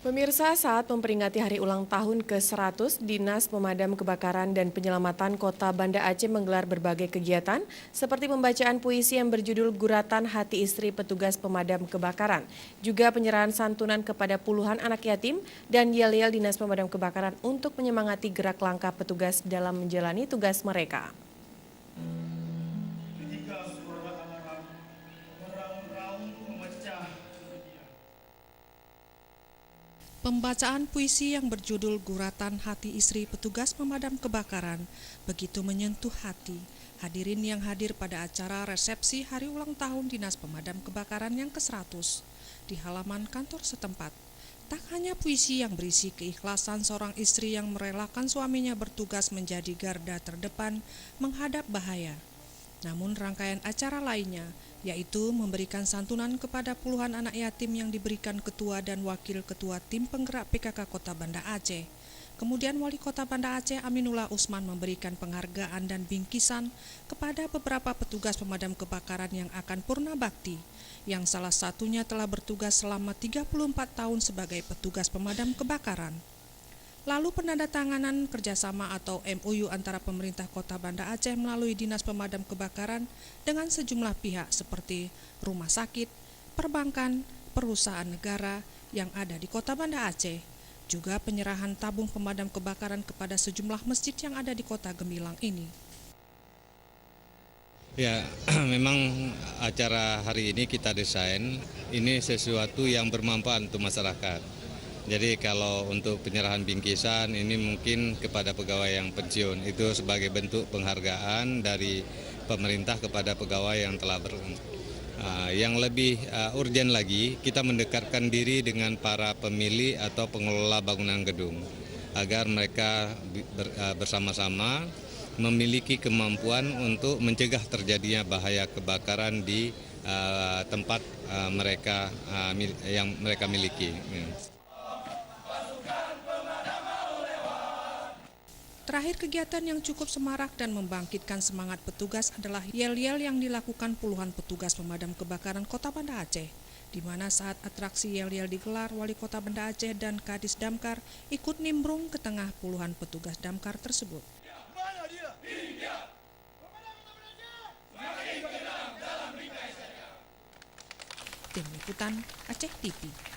Pemirsa, saat memperingati hari ulang tahun ke-100, Dinas Pemadam Kebakaran dan Penyelamatan Kota Banda Aceh menggelar berbagai kegiatan seperti pembacaan puisi yang berjudul Guratan Hati Istri Petugas Pemadam Kebakaran, juga penyerahan santunan kepada puluhan anak yatim dan yel-yel Dinas Pemadam Kebakaran untuk menyemangati gerak langkah petugas dalam menjalani tugas mereka. Ketika suara alarm meraung-raung memecah dunia. Pembacaan puisi yang berjudul Guratan Hati Istri Petugas Pemadam Kebakaran begitu menyentuh hati hadirin yang hadir pada acara resepsi hari ulang tahun Dinas Pemadam Kebakaran yang ke-100 di halaman kantor setempat. Tak hanya puisi yang berisi keikhlasan seorang istri yang merelakan suaminya bertugas menjadi garda terdepan menghadap bahaya. Namun rangkaian acara lainnya, yaitu memberikan santunan kepada puluhan anak yatim yang diberikan ketua dan wakil ketua tim penggerak PKK Kota Banda Aceh. Kemudian Wali Kota Banda Aceh Aminullah Usman memberikan penghargaan dan bingkisan kepada beberapa petugas pemadam kebakaran yang akan purna bakti, yang salah satunya telah bertugas selama 34 tahun sebagai petugas pemadam kebakaran. Lalu penandatanganan kerjasama atau MOU antara pemerintah Kota Banda Aceh melalui Dinas Pemadam Kebakaran dengan sejumlah pihak seperti rumah sakit, perbankan, perusahaan negara yang ada di Kota Banda Aceh. Juga penyerahan tabung pemadam kebakaran kepada sejumlah masjid yang ada di Kota Gemilang ini. Ya, memang acara hari ini kita desain, ini sesuatu yang bermanfaat untuk masyarakat. Jadi kalau untuk penyerahan bingkisan ini mungkin kepada pegawai yang pensiun, itu sebagai bentuk penghargaan dari pemerintah kepada pegawai yang telah yang lebih urgen lagi, kita mendekatkan diri dengan para pemilik atau pengelola bangunan gedung, agar mereka bersama-sama memiliki kemampuan untuk mencegah terjadinya bahaya kebakaran di tempat mereka yang mereka miliki. Terakhir, kegiatan yang cukup semarak dan membangkitkan semangat petugas adalah yel-yel yang dilakukan puluhan petugas pemadam kebakaran Kota Banda Aceh, di mana saat atraksi yel-yel digelar, Wali Kota Banda Aceh dan Kadis Damkar ikut nimbrung ke tengah puluhan petugas damkar tersebut. Tim Liputan Aceh TV.